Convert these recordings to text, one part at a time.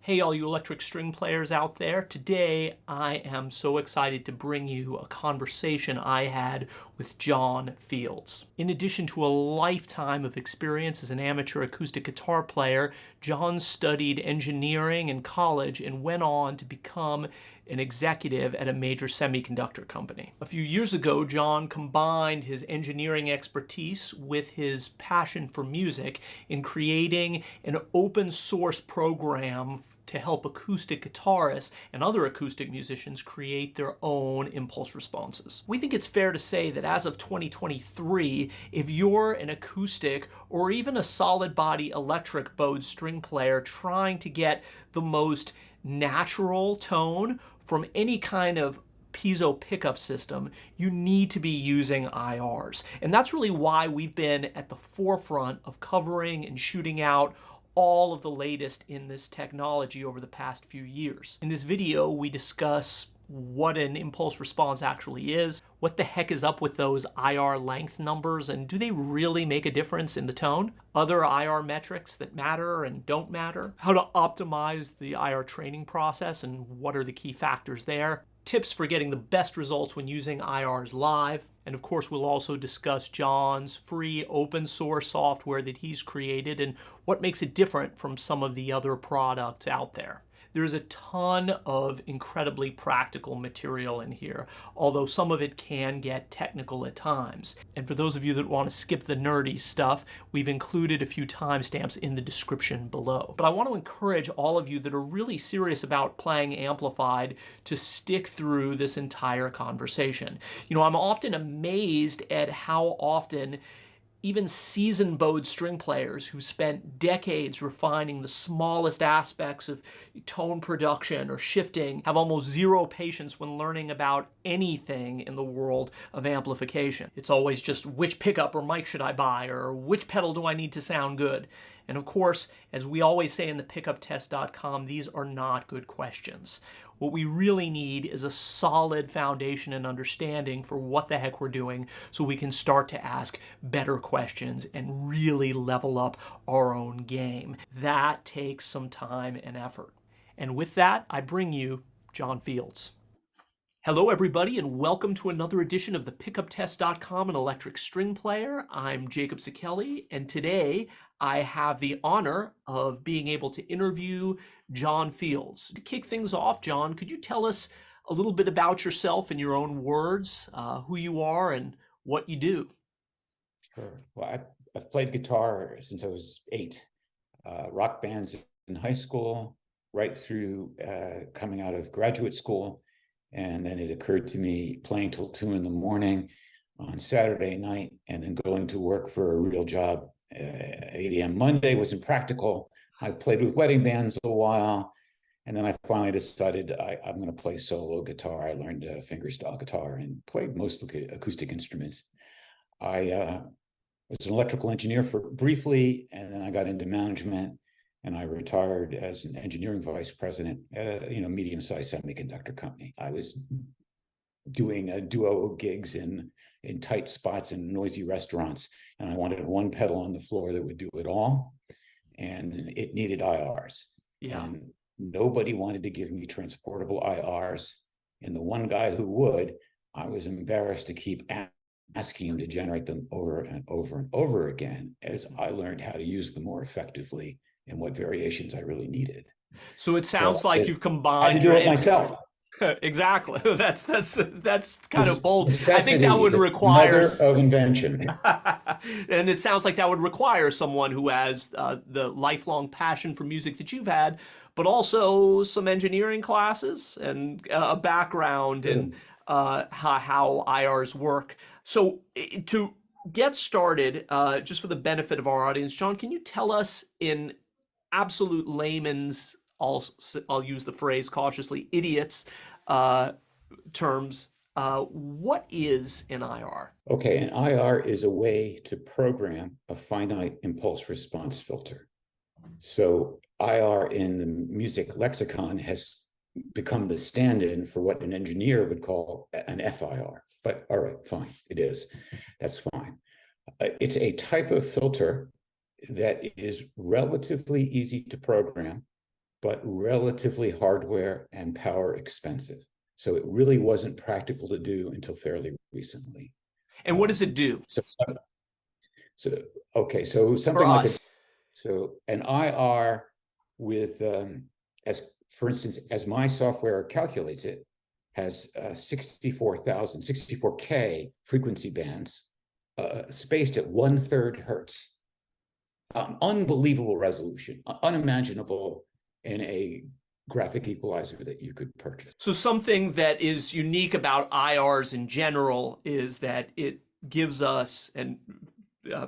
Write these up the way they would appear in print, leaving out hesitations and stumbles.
Hey, all you electric string players out there. Today, I am so excited to bring you a conversation I had with Jon Fields. In addition to a lifetime of experience as an amateur acoustic guitar player, Jon studied engineering in college and went on to become an executive at a major semiconductor company. A few years ago, Jon combined his engineering expertise with his passion for music in creating an open source program to help acoustic guitarists and other acoustic musicians create their own impulse responses. We think it's fair to say that as of 2023, if you're an acoustic or even a solid body electric bowed string player trying to get the most natural tone from any kind of piezo pickup system, you need to be using IRs. And that's really why we've been at the forefront of covering and shooting out all of the latest in this technology over the past few years. In this video, we discuss what an impulse response actually is, what the heck is up with those IR length numbers, and do they really make a difference in the tone? Other IR metrics that matter and don't matter, how to optimize the IR training process and what are the key factors there, tips for getting the best results when using IRs live, and of course we'll also discuss Jon's free open source software that he's created and what makes it different from some of the other products out there. There's a ton of incredibly practical material in here, although some of it can get technical at times. And for those of you that want to skip the nerdy stuff, we've included a few timestamps in the description below. But I want to encourage all of you that are really serious about playing amplified to stick through this entire conversation. You know, I'm often amazed at how often even seasoned bowed string players who spent decades refining the smallest aspects of tone production or shifting have almost zero patience when learning about anything in the world of amplification. It's always just which pickup or mic should I buy, or which pedal do I need to sound good? And of course, as we always say in the pickuptest.com, these are not good questions. What we really need is a solid foundation and understanding for what the heck we're doing so we can start to ask better questions and really level up our own game. That takes some time and effort. And with that, I bring you Jon Fields. Hello, everybody, and welcome to another edition of the pickuptest.com, an electric string player. I'm Jacob Sekeli, and today I have the honor of being able to interview Jon Fields. To kick things off, Jon, could you tell us a little bit about yourself in your own words, who you are and what you do? Sure. Well, I've played guitar since I was 8. Rock bands in high school, right through coming out of graduate school. And then it occurred to me playing till 2 in the morning on Saturday night and then going to work for a real job 8 a.m. Monday wasn't practical. I played with wedding bands a while. And then I finally decided I'm going to play solo guitar. I learned fingerstyle guitar and played mostly acoustic instruments. I was an electrical engineer for briefly, and then I got into management. And I retired as an engineering vice president at a medium-sized semiconductor company. I was doing duo gigs in tight spots in noisy restaurants, and I wanted one pedal on the floor that would do it all, and it needed IRs. Yeah. And nobody wanted to give me transportable IRs, and the one guy who would, I was embarrassed to keep asking him to generate them over and over and over again as I learned how to use them more effectively and what variations I really needed. So it sounds like you've combined. I had to do it myself. Exactly. That's kind of bold. I think that would require mother of invention. And it sounds like that would require someone who has the lifelong passion for music that you've had, but also some engineering classes and a background in how IRs work. So to get started, just for the benefit of our audience, Jon, can you tell us in absolute layman's, I'll use the phrase cautiously, idiots terms, what is an IR? Okay, an IR is a way to program a finite impulse response filter. So IR in the music lexicon has become the stand-in for what an engineer would call an FIR. But all right, fine, it is. That's fine. It's a type of filter that is relatively easy to program but relatively hardware and power expensive. So it really wasn't practical to do until fairly recently. And what does it do So, so okay, so for something like us? an IR with as for instance, as my software calculates it, has 64K frequency bands, spaced at 1/3 hertz. Unbelievable resolution, unimaginable in a graphic equalizer that you could purchase. So something that is unique about IRs in general is that it gives us, and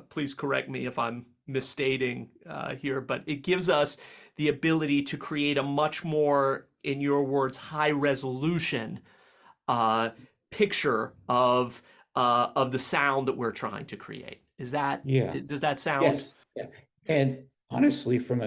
please correct me if I'm misstating here, but it gives us the ability to create a much more, in your words, high resolution uh, picture of the sound that we're trying to create. Is that, Yeah. does that sound? Yes. Yeah. And honestly, from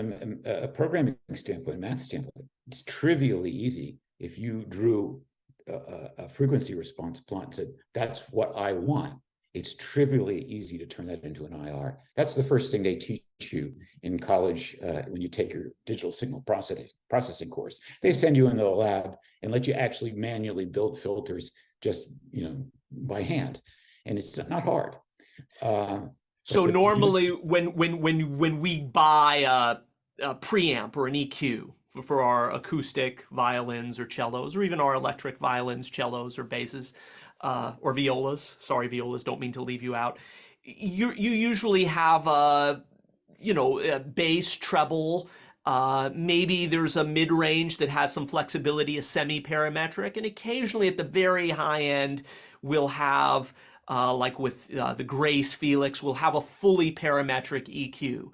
a programming standpoint, math standpoint, it's trivially easy. If you drew a frequency response plot and said, that's what I want, it's trivially easy to turn that into an IR. That's the first thing they teach you in college when you take your digital signal processing course. They send you into the lab and let you actually manually build filters just, by hand. And it's not hard. So normally when we buy a preamp or an EQ for our acoustic violins or cellos, or even our electric violins, cellos, or basses, or violas. Sorry, violas, don't mean to leave you out. You usually have a bass, treble. Maybe there's a mid range that has some flexibility, a semi-parametric, and occasionally at the very high end, we'll have like with the Grace Felix, we'll have a fully parametric EQ.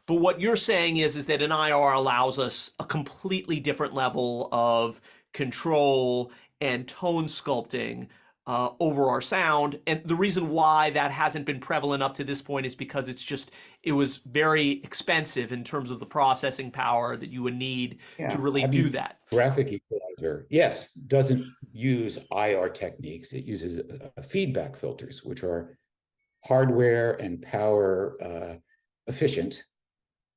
But what you're saying is that an IR allows us a completely different level of control and tone sculpting over our sound. And the reason why that hasn't been prevalent up to this point is because it was very expensive in terms of the processing power that you would need to Yeah, really I do mean, that. graphic equalizer, yes, doesn't use IR techniques. It uses feedback filters, which are hardware and power efficient,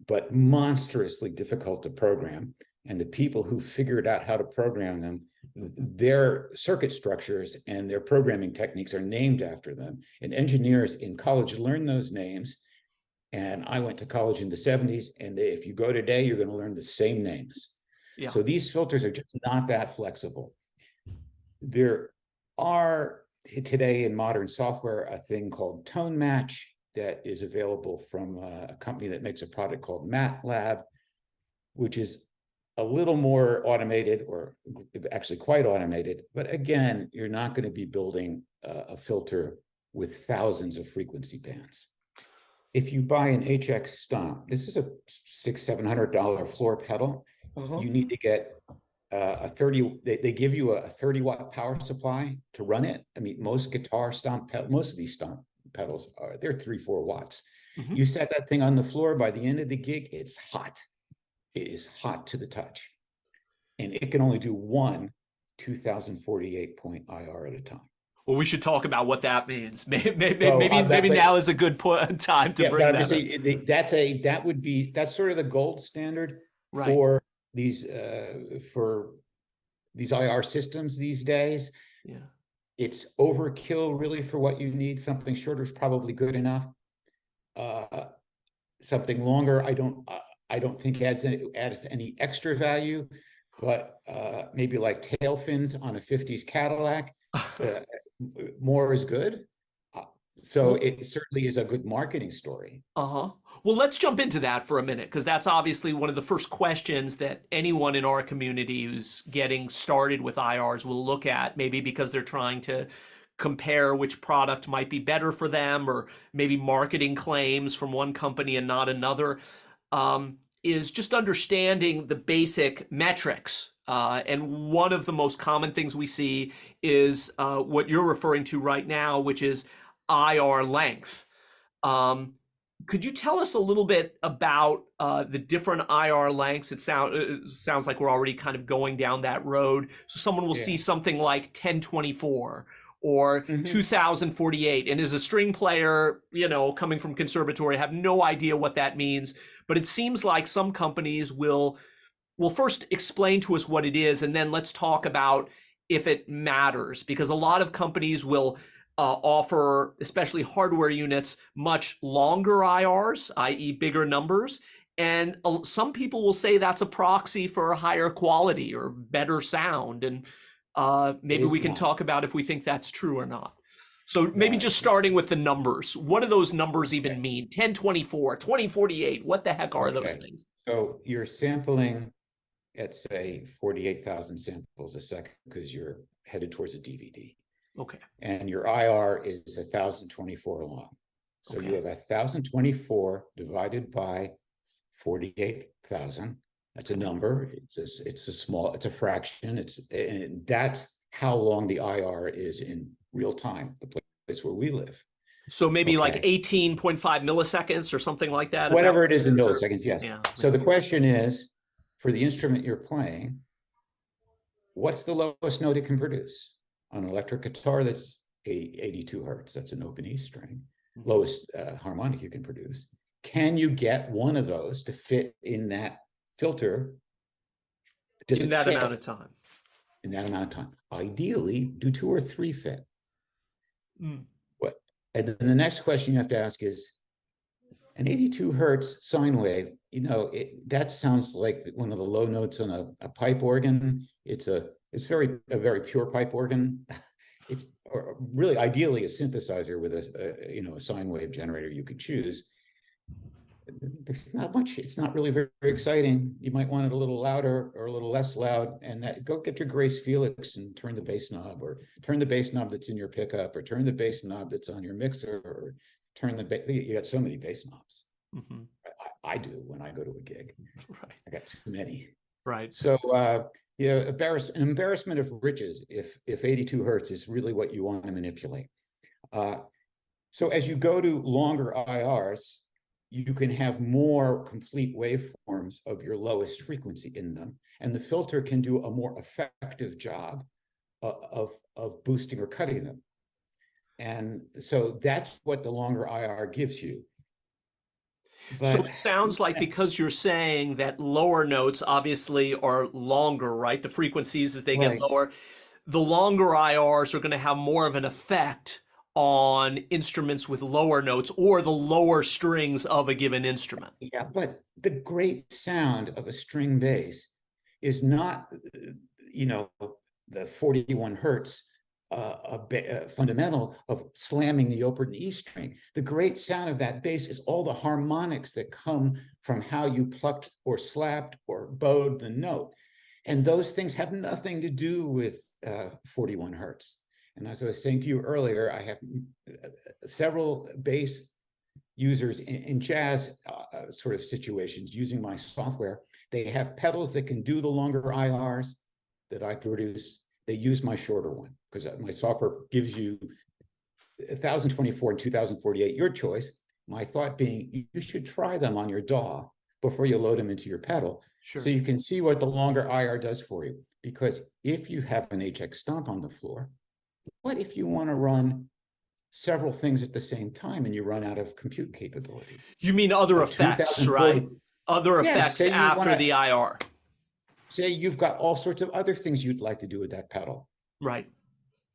but monstrously difficult to program. And the people who figured out how to program them, their circuit structures and their programming techniques are named after them. And engineers in college learn those names. And I went to college in the 70s, and if you go today, you're going to learn the same names. Yeah. So these filters are just not that flexible. There are today in modern software a thing called Tone Match that is available from a company that makes a product called MATLAB, which is a little more automated, or actually quite automated. But again, you're not going to be building a filter with thousands of frequency bands. If you buy an HX Stomp, this is a $600-700 floor pedal. You need to get a 30, they give you a 30-watt power supply to run it. I mean, most guitar stomp, most of these stomp pedals they're 3-4 watts. You set that thing on the floor, by the end of the gig, it's hot. It is hot to the touch. And it can only do one 2048 point IR at a time. Well, we should talk about what that means. Well, Maybe now is a good time to bring that up. That's sort of the gold standard Right. for these IR systems these days. Yeah. It's overkill really for what you need. Something shorter is probably good enough. Something longer, I don't think adds any extra value, but maybe like tail fins on a 50s Cadillac, more is good. So it certainly is a good marketing story. Uh-huh. Well, let's jump into that for a minute, because that's obviously one of the first questions that anyone in our community who's getting started with IRs will look at, maybe because they're trying to compare which product might be better for them, or maybe marketing claims from one company and not another, is just understanding the basic metrics. And one of the most common things we see is what you're referring to right now, which is IR length. Could you tell us a little bit about the different IR lengths? It sounds like we're already kind of going down that road. So someone will see something like 1024 or 2048. And as a string player, coming from conservatory, I have no idea what that means. But it seems like some companies will Well, first explain to us what it is, and then let's talk about if it matters, because a lot of companies will offer, especially hardware units, much longer IRs, i.e. bigger numbers. And some people will say that's a proxy for higher quality or better sound. And It maybe is we can not. talk about if we think that's true or not. So maybe Uh, just starting with the numbers. What do those numbers even okay. mean? 1024, 2048, what the heck are those Okay. things? So you're sampling at, say, 48,000 samples a second because you're headed towards a DVD. Okay. And your IR is 1,024 long. So you have 1,024 divided by 48,000. That's a number. It's a fraction. And that's how long the IR is in real time, the place where we live. So maybe like Okay. 18.5 milliseconds or something like that. Is that Whatever what it is in or- milliseconds, yes. Yeah. So the question is, for the instrument you're playing, what's the lowest note it can produce? On an electric guitar, that's 82 hertz. That's an open E string. Lowest harmonic you can produce. Can you get one of those to fit in that filter? Does in it that fit amount of time. in that amount of time? Ideally, do 2 or 3 fit? Mm. What? And then the next question you have to ask is, an 82 hertz sine wave, that sounds like one of the low notes on a pipe organ. It's a very pure pipe organ. It's really ideally a synthesizer with a sine wave generator you could choose. There's not much. It's not really very, very exciting. You might want it a little louder or a little less loud, and go get your Grace Felix and turn the bass knob, or turn the bass knob that's in your pickup, or turn the bass knob that's on your mixer, or turn the you got so many bass knobs. Mm-hmm. I do when I go to a gig. Right. I got too many. Right. So an embarrassment of riches if 82 hertz is really what you want to manipulate. So as you go to longer IRs, you can have more complete waveforms of your lowest frequency in them, and the filter can do a more effective job of boosting or cutting them. And so that's what the longer IR gives you. So But it sounds like, because you're saying that lower notes obviously are longer, right? The frequencies, as they get right. lower, the longer IRs are going to have more of an effect on instruments with lower notes or the lower strings of a given instrument. Yeah, but the great sound of a string bass is not, the 41 hertz fundamental of slamming the open E string. The great sound of that bass is all the harmonics that come from how you plucked or slapped or bowed the note. And those things have nothing to do with 41 hertz. And as I was saying to you earlier, I have several bass users in jazz sort of situations using my software. They have pedals that can do the longer IRs that I produce. They use my shorter one because my software gives you 1024 and 2048, your choice. My thought being, you should try them on your DAW before you load them into your pedal. Sure. So you can see what the longer IR does for you. Because if you have an HX stomp on the floor, what if you want to run several things at the same time and you run out of compute capability? You mean other effects, right? Other effects after the IR. Say you've got all sorts of other things you'd like to do with that pedal. Right.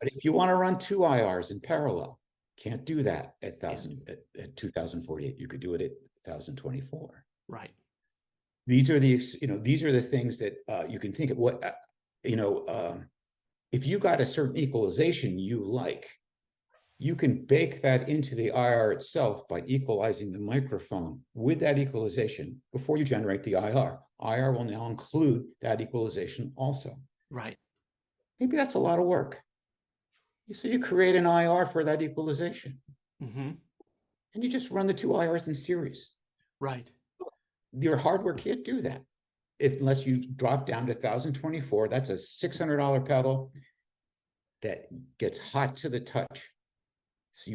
But if you want to run 2 IRs in parallel, can't do that at 2048. You could do it at 1024. Right. These are the things that you can think of. What if you got a certain equalization you like, you can bake that into the IR itself by equalizing the microphone with that equalization before you generate the IR. IR will now include that equalization also. Right. Maybe that's a lot of work. So you create an IR for that equalization. Mm-hmm. And you just run the 2 IRs in series. Right. Your hardware can't do that unless you drop down to 1024. That's a $600 pedal that gets hot to the touch. So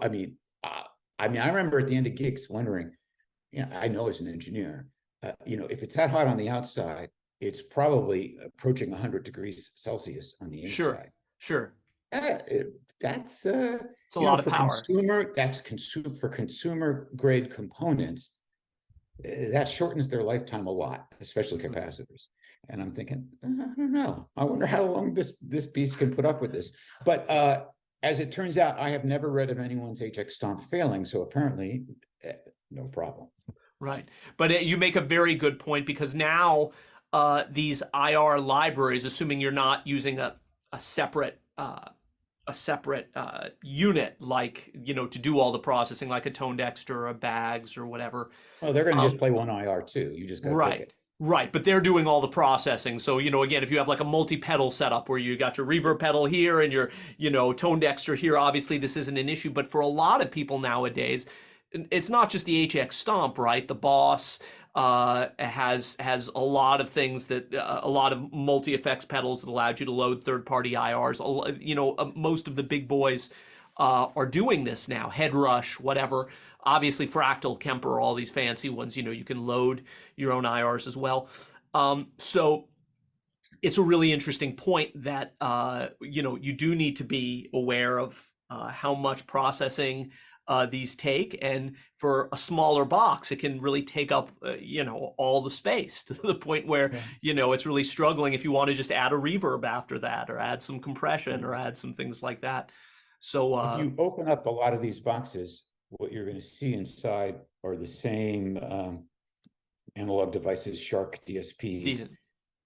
I remember at the end of gigs wondering, I know as an engineer, if it's that hot on the outside, it's probably approaching 100 degrees Celsius on the inside. Sure. That's it's a lot of power. For consumer grade components. that shortens their lifetime a lot, especially capacitors. And I'm thinking, I don't know. I wonder how long this beast can put up with this. But as it turns out, I have never read of anyone's HX stomp failing. So apparently, no problem. Right. But you make a very good point, because now these IR libraries, assuming you're not using a separate unit, like, to do all the processing, like a tone Dexter or a bags or whatever. Oh, they're going to just play one IR too. You just got to pick Right. it. Right, but they're doing all the processing. So, again, if you have like a multi-pedal setup where you got your reverb pedal here and your, tone Dexter here, obviously this isn't an issue. But for a lot of people nowadays, it's not just the HX Stomp, right? The Boss has a lot of things that a lot of multi-effects pedals that allowed you to load third-party IRs. Most of the big boys are doing this now. Headrush, whatever. Obviously, Fractal, Kemper, all these fancy ones. You can load your own IRs as well. So it's a really interesting point that you do need to be aware of how much processing these take, and for a smaller box, it can really take up all the space, to the point where it's really struggling if you want to just add a reverb after that, or add some compression, or add some things like that. So if you open up a lot of these boxes, what you're going to see inside are the same analog devices, Shark DSPs.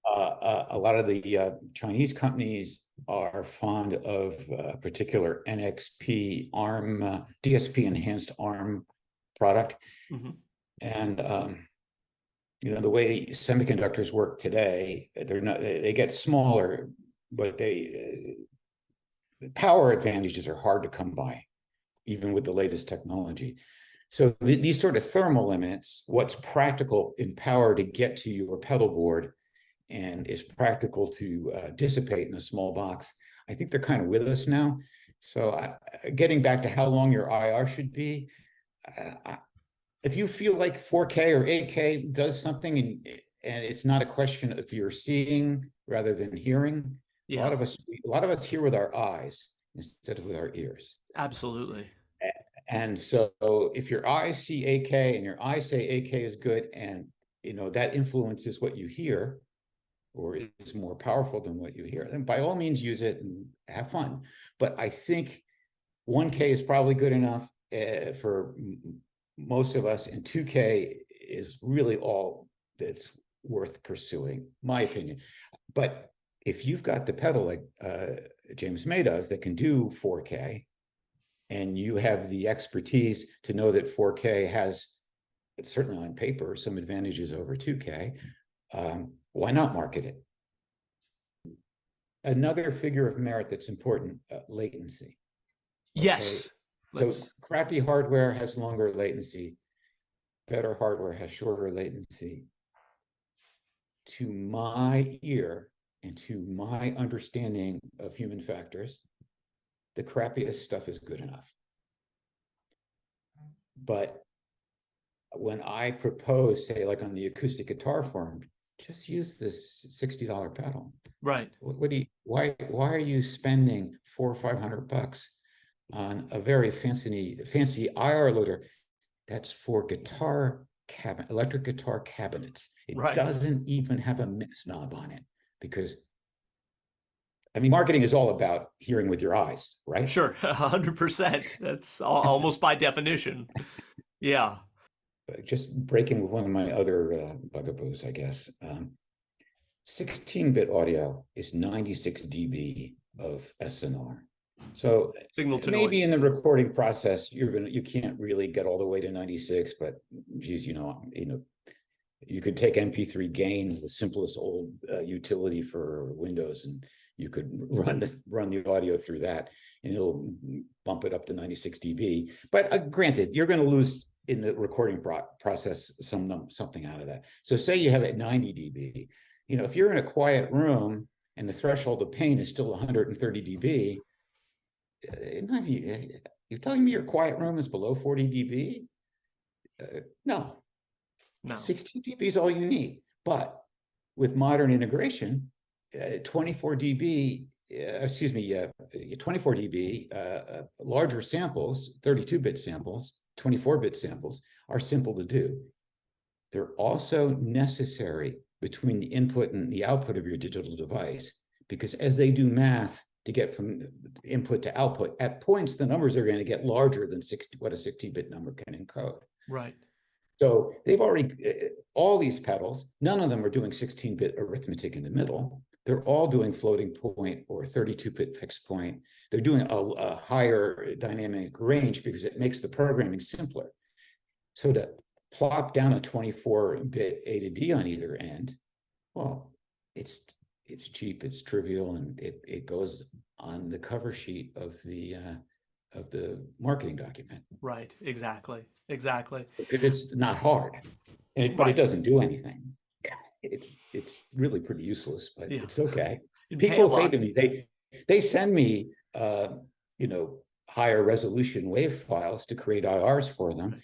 A lot of the Chinese companies are fond of particular NXP ARM, DSP enhanced ARM product. Mm-hmm. And the way semiconductors work today, they get smaller, but power advantages are hard to come by, even with the latest technology. So these sort of thermal limits, what's practical in power to get to your pedal board and is practical to dissipate in a small box, I think they're kind of with us now. So getting back to how long your IR should be, if you feel like 4K or 8K does something, and it's not a question of you're seeing rather than hearing, a lot of us hear with our eyes instead of with our ears. Absolutely. And so if your eyes see 8K and your eyes say 8K is good, and that influences what you hear, or is more powerful than what you hear, then by all means use it and have fun. But I think 1K is probably good enough for most of us, and 2K is really all that's worth pursuing, my opinion. But if you've got the pedal like James May does that can do 4K, and you have the expertise to know that 4K has, certainly on paper, some advantages over 2K, why not market it? Another figure of merit that's important, latency. Okay? Yes. So crappy hardware has longer latency. Better hardware has shorter latency. To my ear and to my understanding of human factors, the crappiest stuff is good enough. But when I propose, say, like on the acoustic guitar forum, just use this $60 pedal. Right. Why are you spending $400 or $500 on a very fancy IR loader that's for electric guitar cabinets? It doesn't even have a mix knob on it, because marketing is all about hearing with your eyes, right? Sure, 100%. That's almost by definition. Yeah. Just breaking with one of my other bugaboos, I guess. 16-bit audio is 96 dB of SNR. So signal to maybe noise. In the recording process, you can't really get all the way to 96, but geez, you could take MP3 gain, the simplest old utility for Windows, and you could run the audio through that, and it'll bump it up to 96 dB. But granted, you're going to lose in the recording process something out of that. So say you have it 90 dB. If you're in a quiet room and the threshold of pain is still 130 dB, you're telling me your quiet room is below 40 dB? No. 16 dB is all you need. But with modern integration, 24 dB, 24 dB, larger samples, 32-bit samples, 24-bit samples are simple to do. They're also necessary between the input and the output of your digital device, because as they do math to get from input to output, at points the numbers are going to get larger than what a 16-bit number can encode. Right. So they've already, all these pedals, none of them are doing 16-bit arithmetic in the middle. They're all doing floating point or 32-bit fixed point. They're doing a higher dynamic range because it makes the programming simpler. So to plop down a 24-bit A to D on either end, well, it's cheap, it's trivial, and it goes on the cover sheet of the marketing document. Right. Exactly. Exactly. Because it's not hard, but Right. it doesn't do anything. It's really pretty useless, but Yeah. it's okay. You'd pay a People say lot. to me, they send me higher resolution wave files to create IRs for them.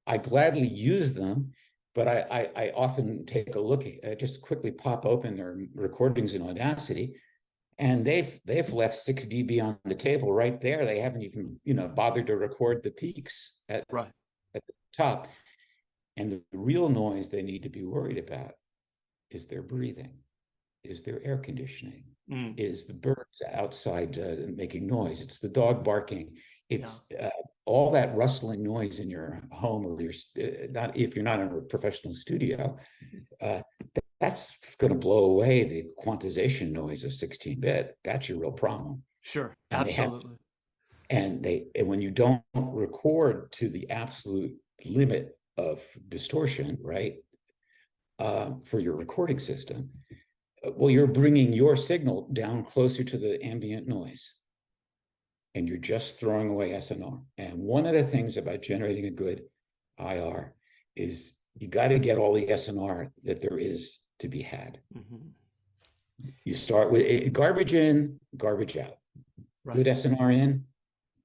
I gladly use them, but I often take a look, just quickly pop open their recordings in Audacity, and they've left 6 dB on the table right there. They haven't even bothered to record the peaks at Right. the top. And the real noise they need to be worried about is their breathing, is their air conditioning, is the birds outside making noise, it's the dog barking, it's all that rustling noise in your home, or not if you're not in a professional studio. That's going to blow away the quantization noise of 16-bit. That's your real problem. Sure. And Absolutely. and when you don't record to the absolute limit of distortion, right, for your recording system, well, you're bringing your signal down closer to the ambient noise, and you're just throwing away SNR. And one of the things about generating a good IR is you got to get all the SNR that there is to be had. You start with garbage in, garbage out. Right. Good SNR in,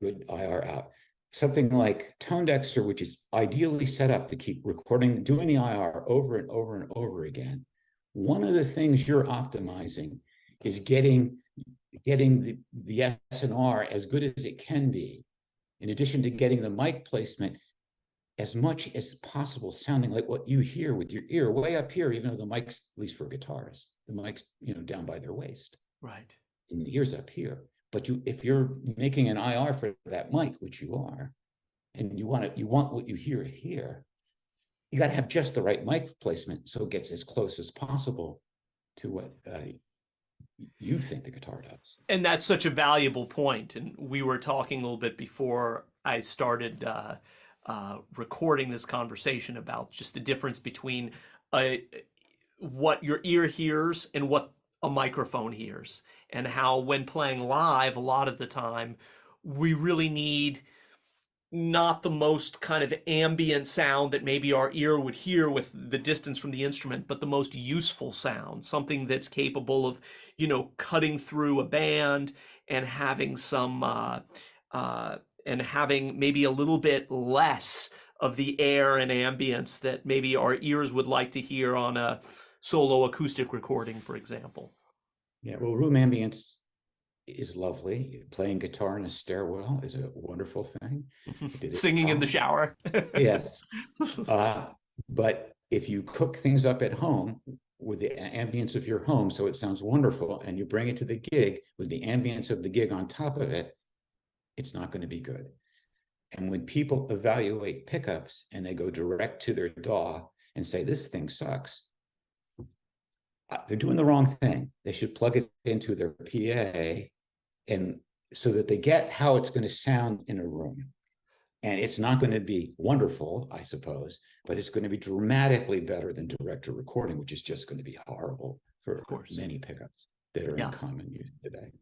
good IR out. Something like Tone Dexter, which is ideally set up to keep recording, doing the IR over and over and over again. One of the things you're optimizing is getting the SNR as good as it can be, in addition to getting the mic placement as much as possible sounding like what you hear with your ear way up here, even though the mic's, at least for guitarists, the mic's down by their waist. Right. And the ear's up here. But if you're making an IR for that mic, which you are, and you want what you hear here, you got to have just the right mic placement so it gets as close as possible to what you think the guitar does. And that's such a valuable point. And we were talking a little bit before I started recording this conversation about just the difference between what your ear hears and what a microphone hears, and how when playing live, a lot of the time, we really need not the most kind of ambient sound that maybe our ear would hear with the distance from the instrument, but the most useful sound, something that's capable of, cutting through a band and having some, and having maybe a little bit less of the air and ambience that maybe our ears would like to hear on a solo acoustic recording, for example. Yeah, well, room ambience is lovely. Playing guitar in a stairwell is a wonderful thing. Singing in the shower. Yes. But if you cook things up at home with the ambience of your home, so it sounds wonderful, and you bring it to the gig with the ambience of the gig on top of it, it's not going to be good. And when people evaluate pickups and they go direct to their DAW and say, this thing sucks, they're doing the wrong thing. They should plug it into their PA, and so that they get how it's going to sound in a room. And it's not going to be wonderful, I suppose, but it's going to be dramatically better than direct to recording, which is just going to be horrible for many pickups that are in common use today.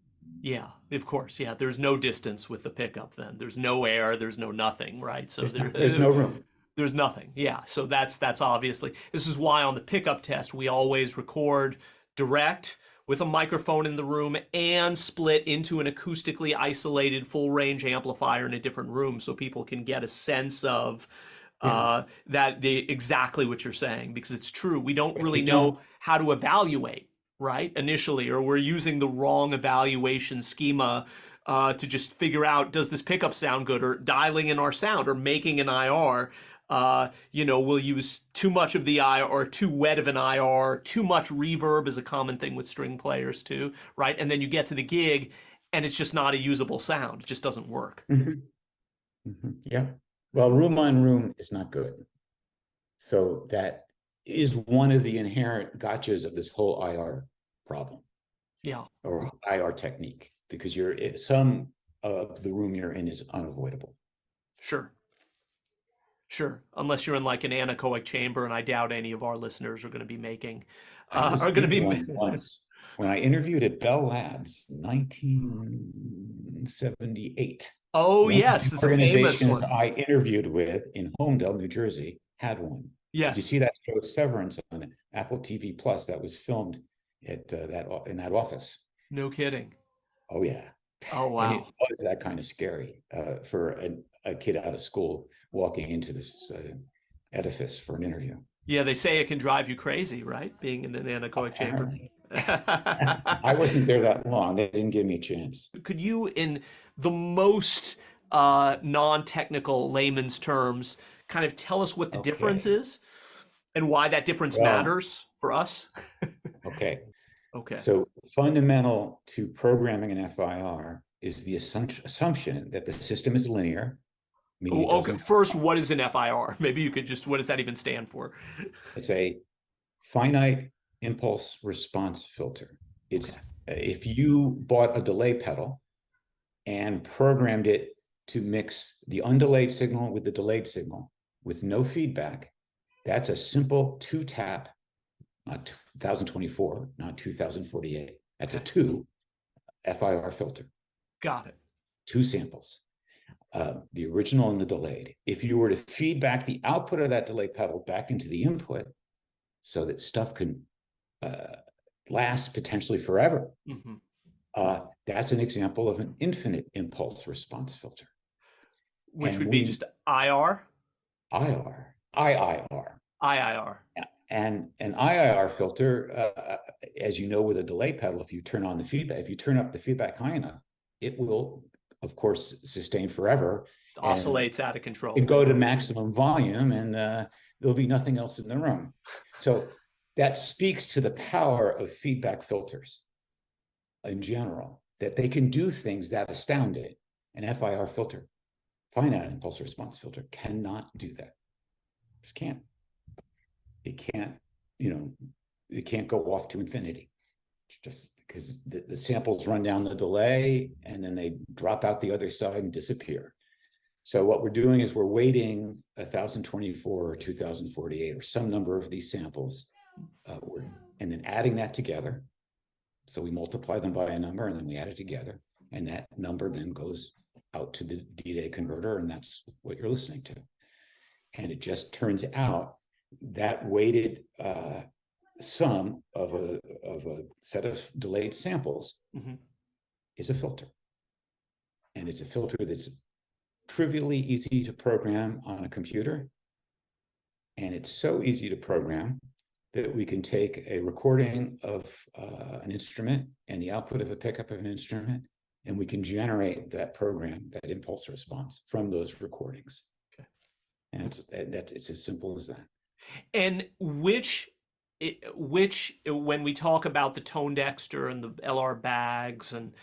Yeah, of course. Yeah, there's no distance with the pickup then. There's no air, there's no nothing, right? So there's no room. There's nothing. Yeah, so that's obviously, this is why on the pickup test we always record direct with a microphone in the room and split into an acoustically isolated full range amplifier in a different room, so people can get a sense of exactly what you're saying, because it's true. We don't really know how to evaluate, right, initially, or we're using the wrong evaluation schema to just figure out, does this pickup sound good, or dialing in our sound, or making an IR. We'll use too much of the IR or too wet of an IR, too much reverb is a common thing with string players too, right? And then you get to the gig and it's just not a usable sound. It just doesn't work. Yeah. Well, room on room is not good. So that is one of the inherent gotchas of this whole IR problem. Yeah. Or IR technique, because some of the room you're in is unavoidable. Sure. Sure. Unless you're in like an anechoic chamber, and I doubt any of our listeners are going to be making, I was are going to in be. one once when I interviewed at Bell Labs, 1978. Oh, One of yes, the it's a famous organizations one. I interviewed with in Homedale, New Jersey, had one. If you Yes. see that show Severance on Apple TV Plus, that was filmed at in that office. No kidding. Oh yeah. Oh, And it wow. was that kind of scary for a kid out of school walking into this edifice for an interview. Yeah, they say it can drive you crazy, right? Being in an anechoic chamber. Apparently. I wasn't there that long. They didn't give me a chance. Could you, in the most non-technical layman's terms, kind of tell us what the difference Okay. is and why that difference Well, matters for us? okay. Okay. So fundamental to programming an FIR is the assumption that the system is linear, meaning it Oh, okay. doesn't. First, what is an FIR? Maybe you could just, what does that even stand for? It's a finite impulse response filter. Okay. It's if you bought a delay pedal and programmed it to mix the undelayed signal with the delayed signal with no feedback, that's a simple two tap, not 1024, not 2048. That's a two FIR filter. Got it. Two samples, the original and the delayed. If you were to feed back the output of that delay pedal back into the input so that stuff can last potentially forever, that's an example of an infinite impulse response filter. Which would be just IR? IR, IIR. IIR. And an IIR filter, as you know, with a delay pedal, if you turn on the feedback, if you turn up the feedback high enough, it will, of course, sustain forever. It oscillates out of control. And go to maximum volume, and there'll be nothing else in the room. So that speaks to the power of feedback filters in general, that they can do things that astound it. An FIR filter, finite impulse response filter, cannot do that. Just can't. It can't, it can't go off to infinity. Just because the samples run down the delay and then they drop out the other side and disappear. So what we're doing is we're weighting 1024 or 2048 or some number of these samples, and then adding that together. So we multiply them by a number and then we add it together. And that number then goes out to the D-Day converter, and that's what you're listening to. And it just turns out that weighted sum of a set of delayed samples is a filter. And it's a filter that's trivially easy to program on a computer. And it's so easy to program that we can take a recording of an instrument and the output of a pickup of an instrument, and we can generate that program, that impulse response from those recordings. Okay. And it's as simple as that. And which, when we talk about the tone Dexter and the LR bags and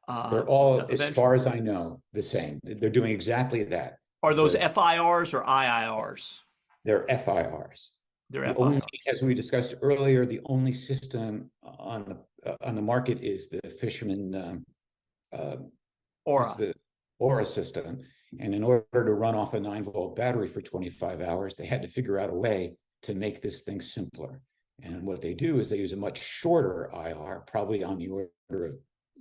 they're all, as far as I know, the same. They're doing exactly that. Are those FIRs or IIRs? They're FIRs. They're FIRs. Only, as we discussed earlier, the only system on the market is the Fishman Aura. The Aura system. And in order to run off a 9-volt battery for 25 hours, they had to figure out a way to make this thing simpler. And what they do is they use a much shorter IR, probably on the order of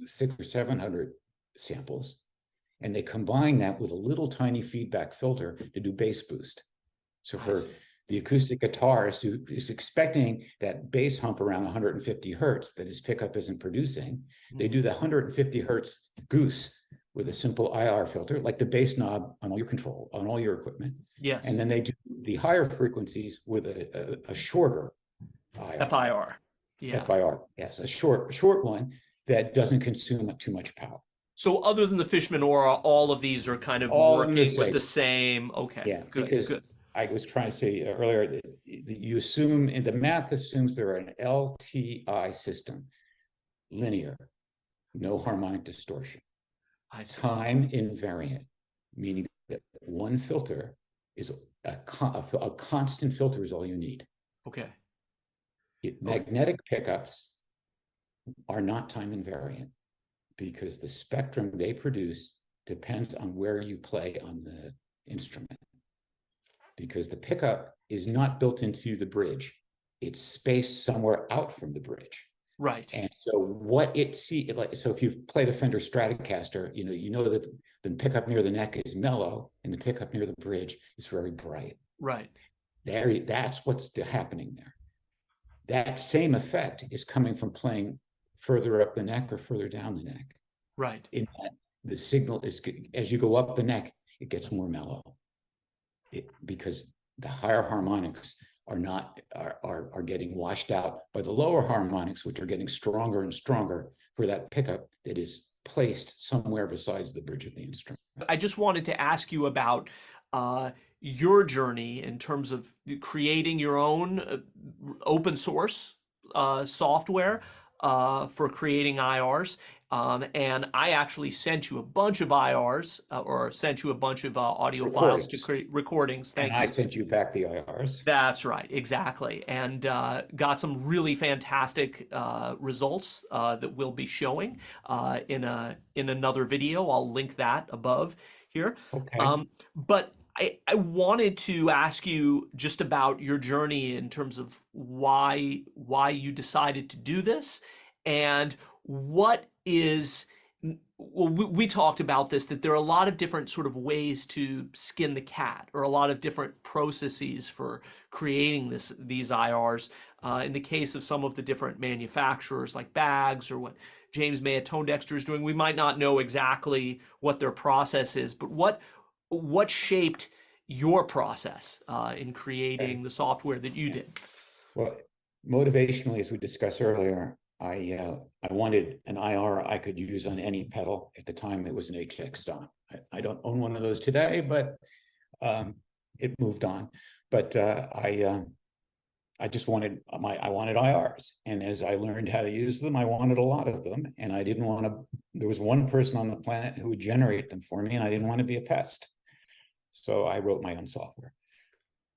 600 or 700 samples. And they combine that with a little tiny feedback filter to do bass boost. So for the acoustic guitarist who is expecting that bass hump around 150 hertz that his pickup isn't producing, they do the 150 hertz goose with a simple IR filter, like the bass knob on all your control, on all your equipment. Yes. And then they do the higher frequencies with a shorter IR. FIR. Yeah. FIR, yes, a short one that doesn't consume too much power. So other than the Fishman Aura, all of these are kind of all working with the same. Okay. Yeah, good. because Good. I was trying to say earlier that you assume, and the math assumes they're an LTI system, linear, no harmonic distortion, time invariant, meaning that one filter is a constant filter is all you need. Okay. Magnetic pickups are not time invariant because the spectrum they produce depends on where you play on the instrument. Because the pickup is not built into the bridge, it's spaced somewhere out from the bridge. Right. And so what it see, like, so if you've played a Fender Stratocaster, you know that the pickup near the neck is mellow and the pickup near the bridge is very bright. Right. That's what's happening there. That same effect is coming from playing further up the neck or further down the neck. Right. In that the signal is, as you go up the neck, it gets more mellow. Because the higher harmonics are getting washed out by the lower harmonics, which are getting stronger and stronger for that pickup that is placed somewhere besides the bridge of the instrument. I just wanted to ask you about your journey in terms of creating your own open source software for creating IRs. And I actually sent you a bunch of IRs or sent you a bunch of audio files to create recordings. Thank you. And I sent you back the IRs. That's right, exactly. And got some really fantastic results that we'll be showing in another video. I'll link that above here. Okay. But I wanted to ask you just about your journey in terms of why you decided to do this and what is, well, we talked about this, that there are a lot of different sort of ways to skin the cat, or a lot of different processes for creating these IRs. In the case of some of the different manufacturers like Bags or what James May at Dexter is doing, we might not know exactly what their process is, but what shaped your process in creating the software that you did? Well, motivationally, as we discussed earlier, I wanted an IR I could use on any pedal. At the time, it was an HX Stomp. I don't own one of those today, but it moved on. But I just wanted I wanted IRs, and as I learned how to use them, I wanted a lot of them, and I didn't want to. There was one person on the planet who would generate them for me, and I didn't want to be a pest. So I wrote my own software.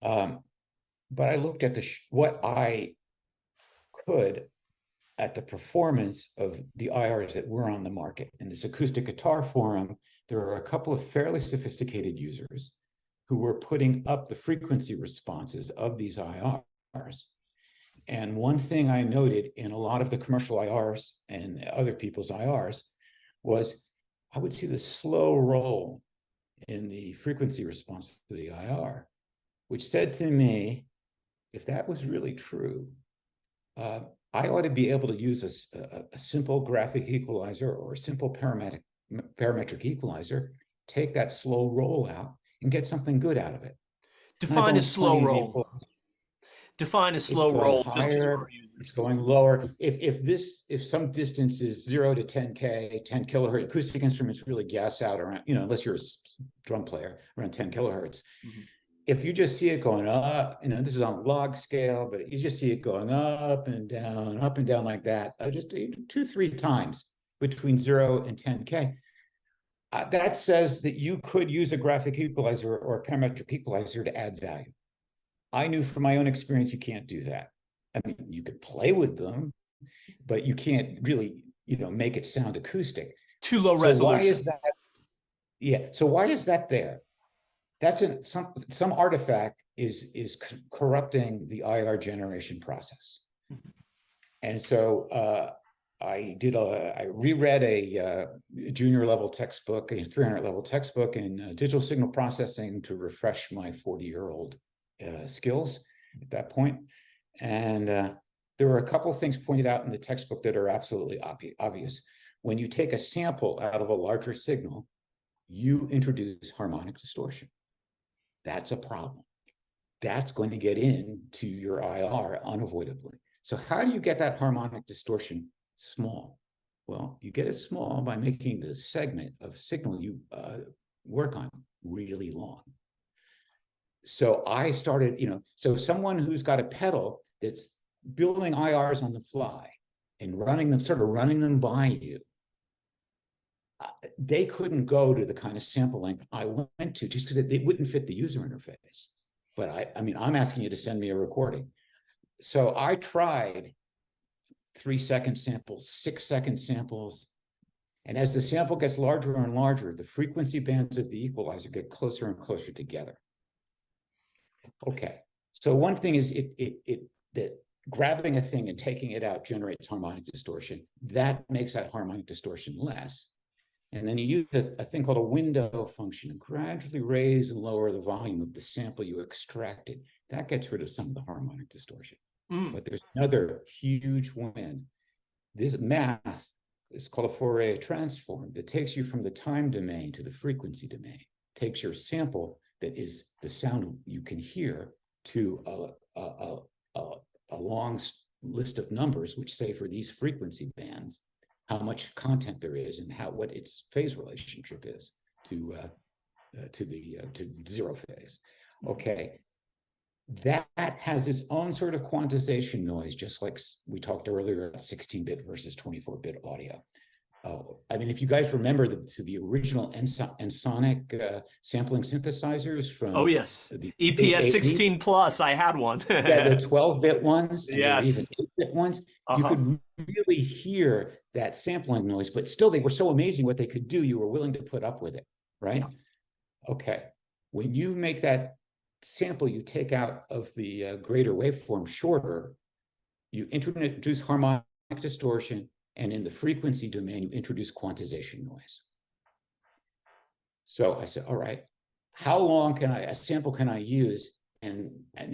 But I looked at what I could at the performance of the IRs that were on the market. In this acoustic guitar forum, there are a couple of fairly sophisticated users who were putting up the frequency responses of these IRs. And one thing I noted in a lot of the commercial IRs and other people's IRs was I would see the slow roll in the frequency response to the IR, which said to me, if that was really true, I ought to be able to use a simple graphic equalizer or a simple parametric equalizer, take that slow roll out and get something good out of it. Define a slow roll. Define a slow roll just as for users. It's going lower. If some distance is 0 to 10K, 10 kilohertz, acoustic instruments really gas out around, unless you're a drum player, around 10 kilohertz. Mm-hmm. If you just see it going up, this is on log scale, but you just see it going up and down like that, just 2-3 times between 0 and 10K. That says that you could use a graphic equalizer or a parametric equalizer to add value. I knew from my own experience, you can't do that. I mean, you could play with them, but you can't really, make it sound acoustic. Too low resolution. Why is that? Yeah. So why is that there? That's some artifact is corrupting the IR generation process. Mm-hmm. And so I reread a junior level textbook, a 300 level textbook in digital signal processing to refresh my 40-year-old skills at that point. And there were a couple of things pointed out in the textbook that are absolutely obvious. When you take a sample out of a larger signal, you introduce harmonic distortion. That's a problem. That's going to get into your IR unavoidably. So how do you get that harmonic distortion small? Well, you get it small by making the segment of signal you work on really long. so I started, so someone who's got a pedal that's building IRs on the fly and sort of running them by you, they couldn't go to the kind of sample length I went to just because it wouldn't fit the user interface. But I mean, I'm asking you to send me a recording. So I tried 3-second samples, 6-second samples. And as the sample gets larger and larger, the frequency bands of the equalizer get closer and closer together. Okay. So one thing is that grabbing a thing and taking it out generates harmonic distortion. That makes that harmonic distortion less. And then you use a thing called a window function and gradually raise and lower the volume of the sample you extracted. That gets rid of some of the harmonic distortion. But there's another huge win. This math is called a Fourier transform that takes you from the time domain to the frequency domain, takes your sample that is the sound you can hear to a long list of numbers, which say for these frequency bands, how much content there is and what its phase relationship is to zero phase. Okay, that has its own sort of quantization noise, just like we talked earlier about 16-bit versus 24-bit audio. I mean, if you guys remember the original Ensoniq sampling synthesizers from the EPS 16 plus, I had one. Yeah, the 12-bit ones and yes. even 8-bit ones, you could really hear that sampling noise, but still they were so amazing what they could do, you were willing to put up with it, right? Okay, when you make that sample you take out of the greater waveform shorter, you introduce harmonic distortion, and in the frequency domain, you introduce quantization noise. So I said, all right, how long a sample can I use and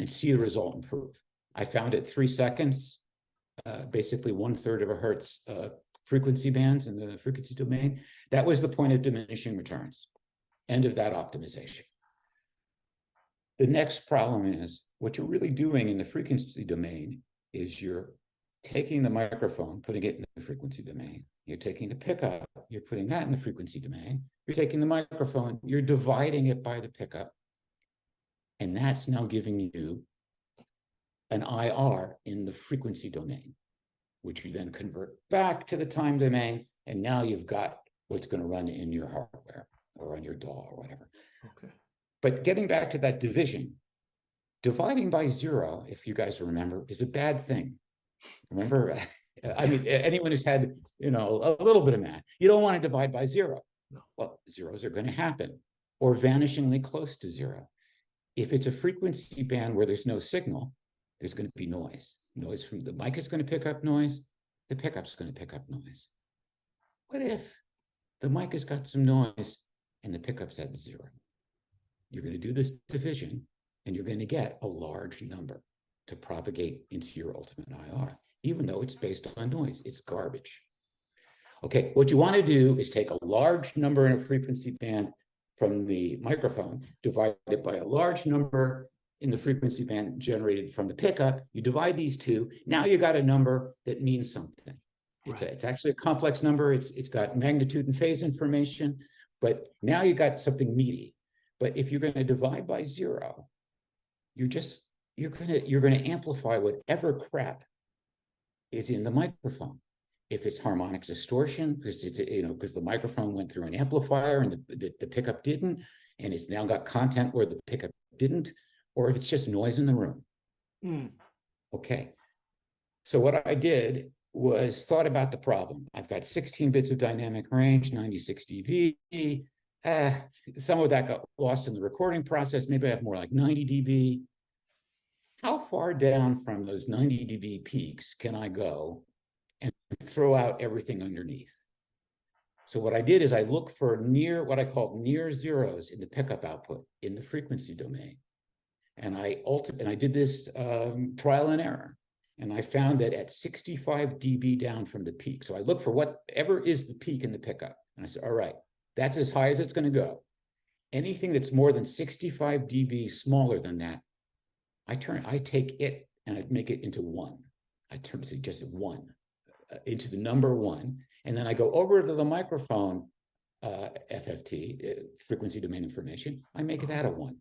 see the result improve? I found at 3 seconds, basically 1/3 of a hertz frequency bands in the frequency domain. That was the point of diminishing returns. End of that optimization. The next problem is what you're really doing in the frequency domain is you're taking the microphone, putting it in the frequency domain. You're taking the pickup, you're putting that in the frequency domain. You're taking the microphone, you're dividing it by the pickup. And that's now giving you an IR in the frequency domain, which you then convert back to the time domain. And now you've got what's going to run in your hardware or on your DAW or whatever. Okay. But getting back to that division, dividing by 0, if you guys remember, is a bad thing. Remember, I mean, anyone who's had, a little bit of math, you don't want to divide by 0. No. Well, zeros are going to happen, or vanishingly close to 0. If it's a frequency band where there's no signal, there's going to be noise. Noise from the mic is going to pick up noise. The pickup's going to pick up noise. What if the mic has got some noise and the pickup's at 0? You're going to do this division, and you're going to get a large number to propagate into your ultimate IR, even though it's based on noise. It's garbage. Okay, what you want to do is take a large number in a frequency band from the microphone, divide it by a large number in the frequency band generated from the pickup. You divide these two. Now you got a number that means something. It's actually a complex number. It's got magnitude and phase information, but now you got something meaty. But if you're going to divide by 0, you're going to amplify whatever crap is in the microphone. If it's harmonic distortion, because because the microphone went through an amplifier and the pickup didn't, and it's now got content where the pickup didn't, or if it's just noise in the room. Okay. So what I did was thought about the problem. I've got 16 bits of dynamic range, 96 dB. Some of that got lost in the recording process. Maybe I have more like 90 dB. How far down from those 90 dB peaks can I go and throw out everything underneath? So what I did is I looked for what I call near zeros in the pickup output in the frequency domain. And I did this trial and error. And I found that at 65 dB down from the peak. So I look for whatever is the peak in the pickup. And I said, all right, that's as high as it's going to go. Anything that's more than 65 dB smaller than that, I take it and I make it into 1. I turn it to just 1, into the number 1. And then I go over to the microphone, FFT, frequency domain information. I make that a 1.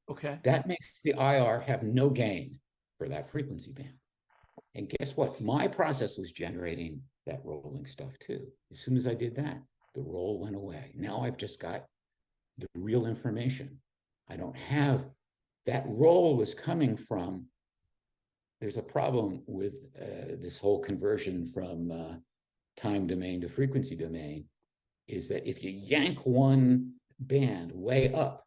Okay. That makes the IR have no gain for that frequency band. And guess what? My process was generating that rolling stuff too. As soon as I did that, the roll went away. Now I've just got the real information. I don't have that roll was coming from. There's a problem with this whole conversion from time domain to frequency domain, is that if you yank one band way up,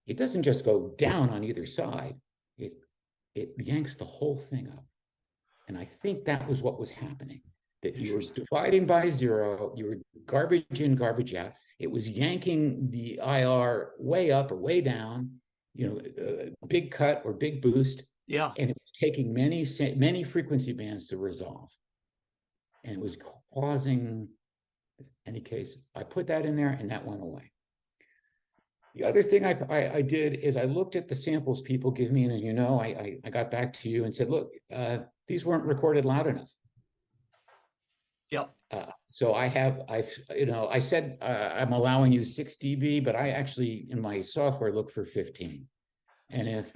it doesn't just go down on either side. It yanks the whole thing up. And I think that was what was happening, that you were dividing by zero, you were garbage in, garbage out. It was yanking the IR way up or way down, big cut or big boost. Yeah. And it was taking many frequency bands to resolve. And it was causing, in any case, I put that in there and that went away. The other thing I did is I looked at the samples people give me, and I got back to you and said, look, these weren't recorded loud enough. Yep. So I said I'm allowing you 6 dB, but I actually in my software look for 15. And if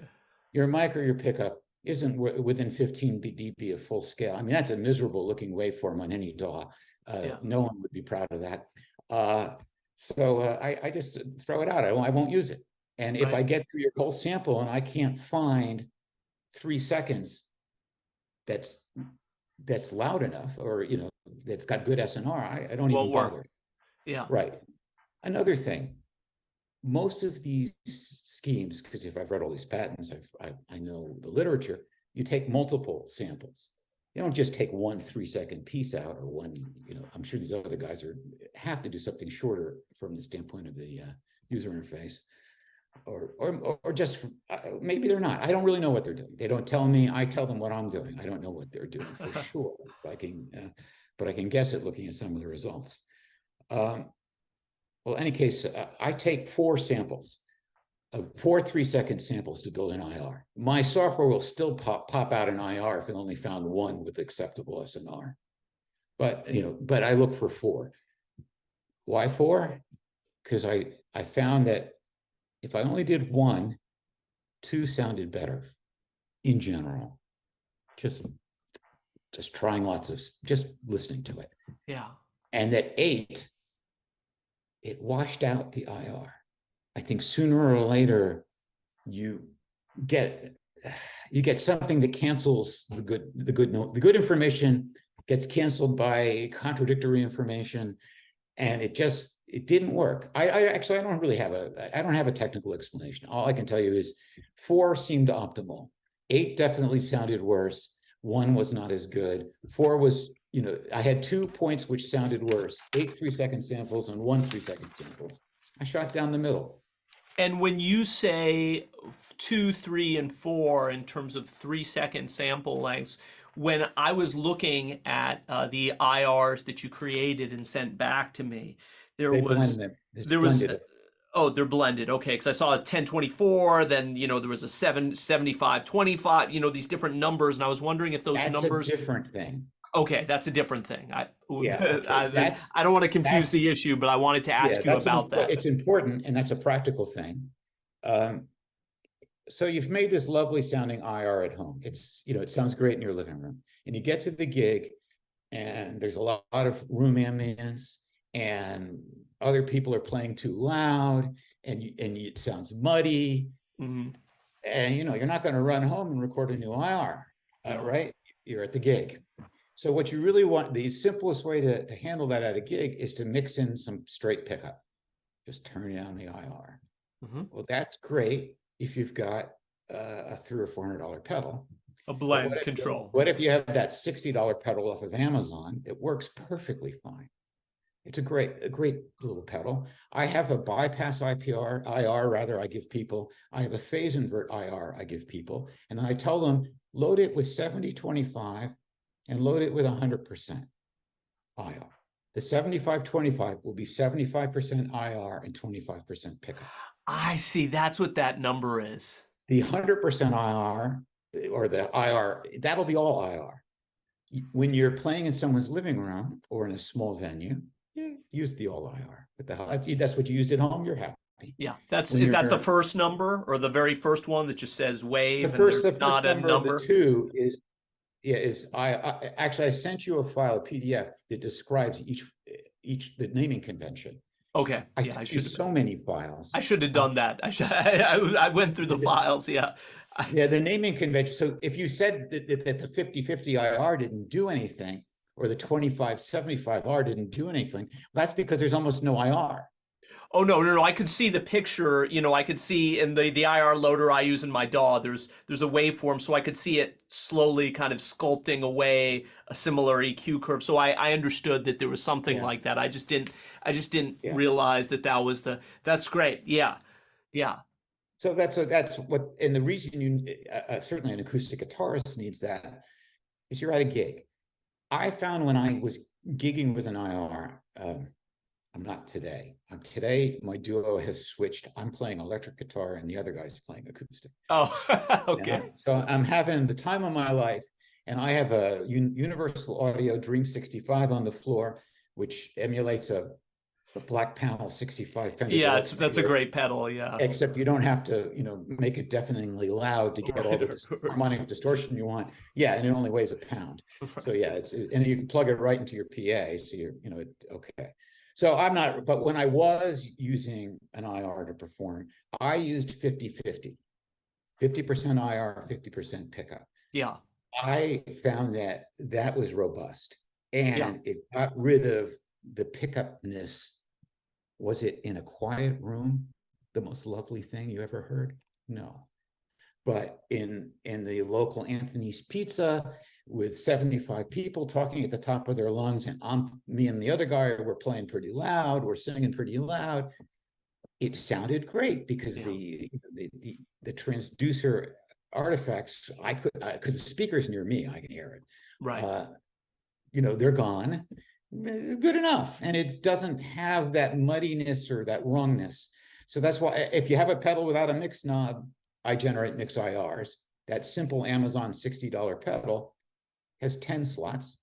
your mic or your pickup isn't within 15 dB of full scale, I mean, that's a miserable looking waveform on any DAW. No one would be proud of that. So I just throw it out. I won't use it. And if I get through your whole sample and I can't find 3 seconds that's loud enough, or that's got good SNR, I don't even bother. Yeah. Right. Another thing, most of these schemes, because if I've read all these patents, I know the literature, you take multiple samples. You don't just take one 3-second piece out, or one, I'm sure these other guys have to do something shorter from the standpoint of the user interface, or just maybe they're not. I don't really know what they're doing. They don't tell me. I tell them what I'm doing. I don't know what they're doing for sure. But I can guess it looking at some of the results. Well, in any case, I take 4 samples. 4 3-second samples to build an IR. My software will still pop out an IR if it only found one with acceptable SNR. But I look for 4. Why 4? Because I found that if I only did 1, 2 sounded better in general. Just trying just listening to it. Yeah. And that 8, it washed out the IR. I think sooner or later you get something that cancels the good information gets canceled by contradictory information, and it didn't work. I don't have a technical explanation. All I can tell you is 4 seemed optimal. 8 definitely sounded worse. 1 was not as good. 4 was, I had 2 points which sounded worse. 8 3-second samples and 1 3-second samples. I shot down the middle. And when you say 2, 3, and 4 in terms of 3-second sample lengths, when I was looking at the IRs that you created and sent back to me, there was oh, they're blended. Okay, because I saw a 1024, then there was a 77525. These different numbers, and I was wondering if those numbers. That's a different thing. Okay, that's a different thing. I don't want to confuse the issue, but I wanted to ask you about that. It's important, and that's a practical thing. So you've made this lovely sounding IR at home. It's it sounds great in your living room, and you get to the gig, and there's a lot of room ambience, and other people are playing too loud, and it sounds muddy, and you're not going to run home and record a new IR, right? You're at the gig. So what you really want, the simplest way to handle that at a gig is to mix in some straight pickup. Just turn down the IR. Well, that's great if you've got a $300 or $400 pedal. A blend control. What if you have that $60 pedal off of Amazon? It works perfectly fine. It's a great little pedal. I have a bypass IR I give people. I have a phase invert IR I give people. And then I tell them, load it with 70-25 and load it with 100% IR. The 75-25 will be 75% IR and 25% pickup. I see. That's what that number is. The 100% IR, or the IR, that'll be all IR. When you're playing in someone's living room or in a small venue, use the all IR. But that's what you used at home, you're happy Yeah, When is that the you're first number or the very first one that just says the wave and first there's the first not a number of the number? two is yeah is I actually I sent you a file, a PDF that describes each the naming convention. Okay, I yeah, sent you so many files. I should have Uh, done that. I went through the files. Yeah. yeah, the naming convention. So if you said that the 50/50 IR didn't do anything, or the 25/75 R didn't do anything, that's because there's almost no IR. Oh no. I could see the picture. I could see in the IR loader I use in my DAW. There's a waveform, so I could see it slowly kind of sculpting away a similar EQ curve. So I understood that there was something Yeah, like that. I just didn't yeah. realize that that was the. That's great. Yeah, yeah, So that's what, and the reason you certainly an acoustic guitarist needs that is you're at a gig. I found when I was gigging with an IR, I'm not today. Today, my duo has switched. I'm playing electric guitar and the other guy's playing acoustic. Oh, okay. So I'm having the time of my life, and I have a Universal Audio Dream 65 on the floor, which emulates a black panel 65 Fender Yeah, Deluxe that's a Spirit, great pedal. Yeah. except you don't have to, make it deafeningly loud to get all Right. the harmonic distortion you want. Yeah, and it only weighs a pound. So Right. yeah, and you can plug it right into your PA. So okay. So I'm not, but when I was using an IR to perform, I used 50/50, 50% IR, 50% pickup. Yeah. I found that was robust, Yeah. and it got rid of the pickupness. Was it in a quiet room the most lovely thing you ever heard? No. But in the local Anthony's Pizza with 75 people talking at the top of their lungs, and me and the other guy were playing pretty loud, we're singing pretty loud, it sounded great because Yeah. the transducer artifacts, I could, because the speaker's near me, I can hear it. Right. They're gone. Good enough, and it doesn't have that muddiness or that wrongness. So that's why if you have a pedal without a mix knob, I generate mix IRs. That simple Amazon $60 pedal has 10 slots.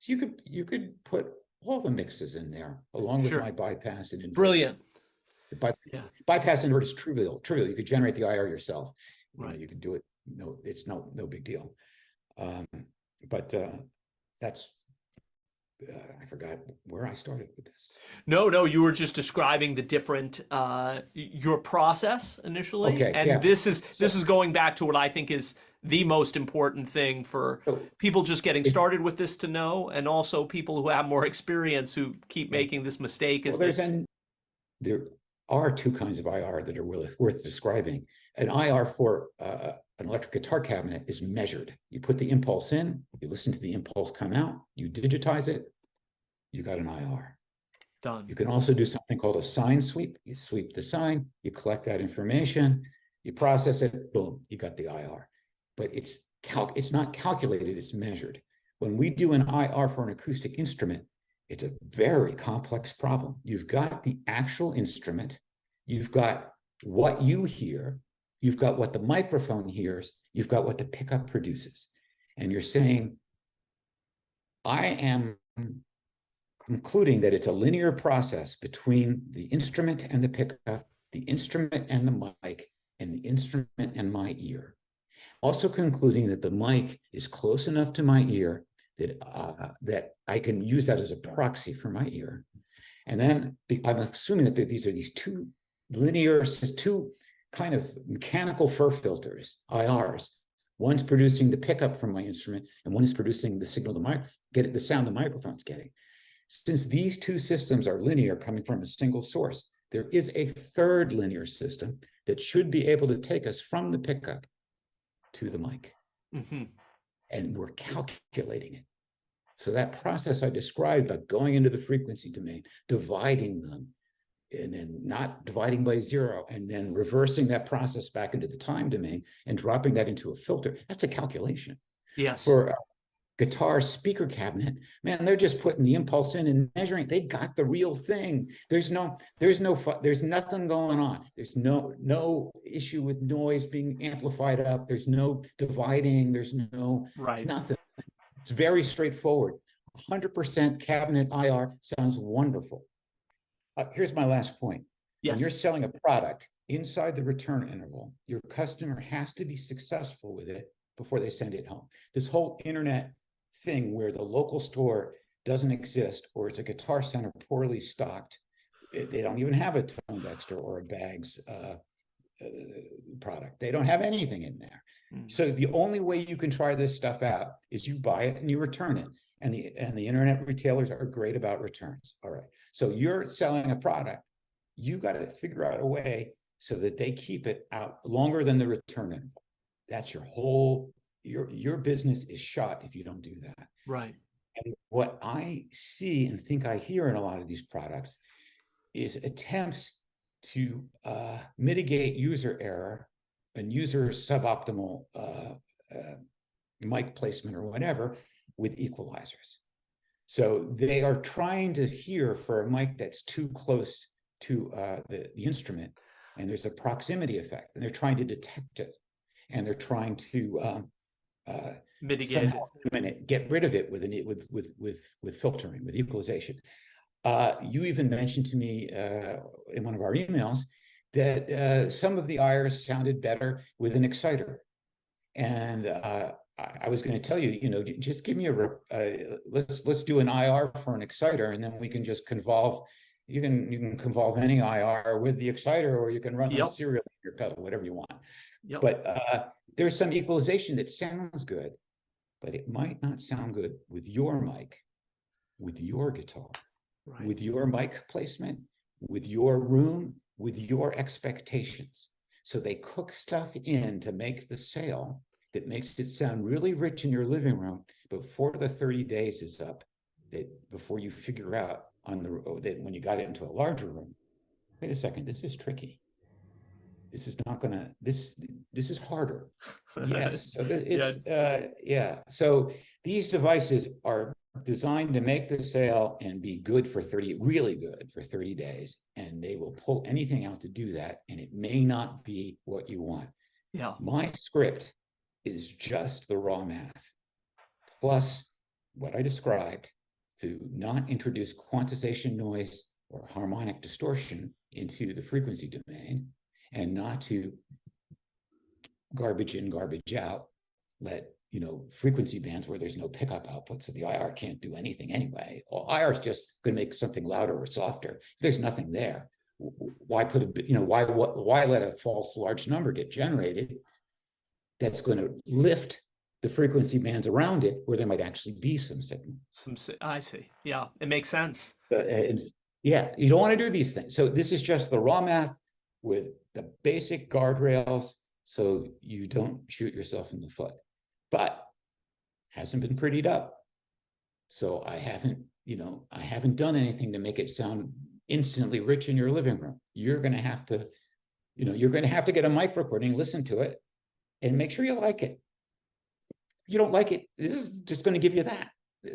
So you could put all the mixes in there along with Sure. my bypass and inverter. Brilliant. The Yeah. bypass inverter is trivial. You could generate the IR yourself. Right. You could do it. No, it's no big deal. But that's I forgot where I started with this. No, you were just describing the different your process initially, Okay, and yeah. this So, is going back to what I think is the most important thing for so people just getting it, started with this to know, and also people who have more experience who keep right. making this mistake. Well, Is that there are two kinds of IR that are worth describing. An IR for an electric guitar cabinet is measured. You put the impulse in, you listen to the impulse come out, you digitize it, you got an IR. done? You can also do something called a sign sweep. You sweep the sign, you collect that information, you process it, boom, you got the IR. But it's not calculated, it's measured. When we do an IR for an acoustic instrument, it's a very complex problem. You've got the actual instrument, you've got what you hear, you've got what the microphone hears, you've got what the pickup produces. And you're saying, I am concluding that it's a linear process between the instrument and the pickup, the instrument and the mic, and the instrument and my ear. Also concluding that the mic is close enough to my ear that I can use that as a proxy for my ear. And then I'm assuming that these two kind of mechanical fur filters, IRs. One's producing the pickup from my instrument, and one is producing the signal the sound the microphone's getting. Since these two systems are linear, coming from a single source, there is a third linear system that should be able to take us from the pickup to the mic. Mm-hmm. And we're calculating it. So that process I described about going into the frequency domain, dividing them, and then not dividing by zero, and then reversing that process back into the time domain and dropping that into a filter, that's a calculation. Yes. For guitar speaker cabinet, man, they're just putting the impulse in and measuring. They got the real thing. There's nothing going on. There's no issue with noise being amplified up. There's no dividing. There's no Right. nothing. It's very straightforward. 100% cabinet IR sounds wonderful. Here's my last point. When you're Yes. selling a product inside the return interval, your customer has to be successful with it before they send it home. This whole internet thing where the local store doesn't exist, or it's a Guitar Center poorly stocked, they don't even have a Tone Dexter or a Bags product. They don't have anything in there. So the only way you can try this stuff out is you buy it and you return it. And the internet retailers are great about returns. All right. So you're selling a product. You got to figure out a way so that they keep it out longer than the return interval. That's your business is shot if you don't do that. Right. And what I see and think I hear in a lot of these products is attempts to mitigate user error and user suboptimal mic placement or whatever with equalizers. So they are trying to hear for a mic that's too close to the instrument, and there's a proximity effect, and they're trying to detect it, and they're trying to Mitigate it, get rid of it with filtering, with equalization. You even mentioned to me in one of our emails that some of the IRs sounded better with an exciter. And I was going to tell you, just give me let's do an IR for an exciter, and then we can just convolve. You can convolve any IR with the exciter, or you can run them serial in your pedal, whatever you want. Yep. But there's some equalization that sounds good, but it might not sound good with your mic, with your guitar. Right. With your mic placement, with your room, with your expectations. So they cook stuff in to make the sale that makes it sound really rich in your living room before the 30 days is up, before you figure out that when you got it into a larger room, wait a second, this is tricky. This is not gonna, this is harder. Yes, so it's, So these devices are designed to make the sale and be good for really good for 30 days. And they will pull anything out to do that. And it may not be what you want. Yeah. My script is just the raw math, plus what I described, to not introduce quantization noise or harmonic distortion into the frequency domain, and not to garbage in, garbage out, let frequency bands where there's no pickup output, so the IR can't do anything anyway. Well, IR is just going to make something louder or softer. If there's nothing there, why put why let a false large number get generated that's going to lift the frequency bands around it where there might actually be some signal? I see. Yeah, it makes sense. Yeah, you don't want to do these things. So this is just the raw math with the basic guardrails, so you don't shoot yourself in the foot. But hasn't been prettied up. So I haven't done anything to make it sound instantly rich in your living room. You're going to have to, get a mic recording, listen to it, and make sure you like it. If you don't like it, this is just going to give you that.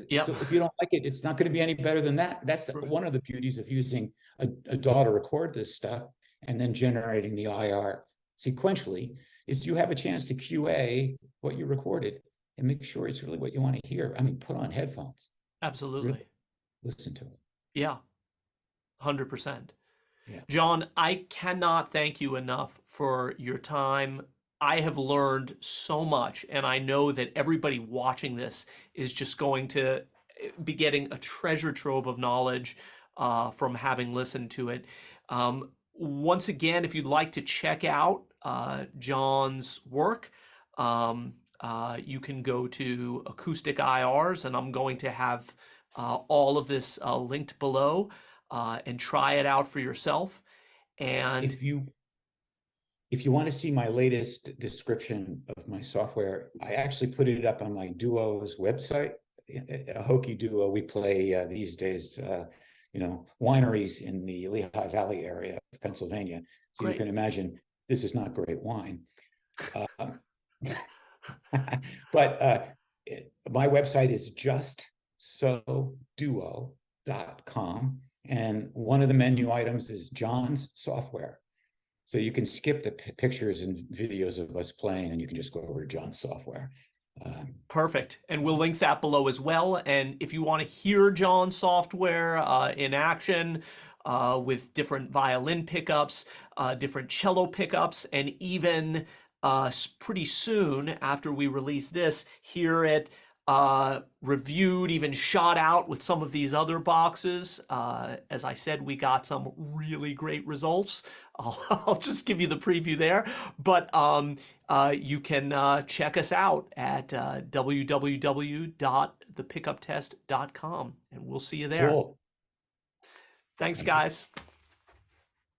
Yep. So if you don't like it, it's not going to be any better than that. That's one of the beauties of using a DAW to record this stuff and then generating the IR sequentially, is you have a chance to QA what you recorded and make sure it's really what you want to hear. I mean, put on headphones. Absolutely. Really listen to it. Yeah. 100%. Yeah. Jon, I cannot thank you enough for your time. I have learned so much, and I know that everybody watching this is just going to be getting a treasure trove of knowledge from having listened to it. Once again, if you'd like to check out Jon's work, you can go to Acoustic IRs, and I'm going to have all of this linked below, and try it out for yourself. And if you want to see my latest description of my software, I actually put it up on my duo's website, a hokey duo. We play these days, wineries in the Lehigh Valley area of Pennsylvania. So Great. You can imagine this is not great wine. But my website is justsoduo.com. And one of the menu items is Jon's software. So you can skip the pictures and videos of us playing, and you can just go over to Jon's software. Perfect. And we'll link that below as well. And if you want to hear Jon's software in action, with different violin pickups, different cello pickups, and even pretty soon after we release this, hear it reviewed, even shot out with some of these other boxes. As I said, we got some really great results. I'll just give you the preview there, but you can check us out at www.thepickuptest.com, and we'll see you there. Cool. Thanks, Thank you. guys.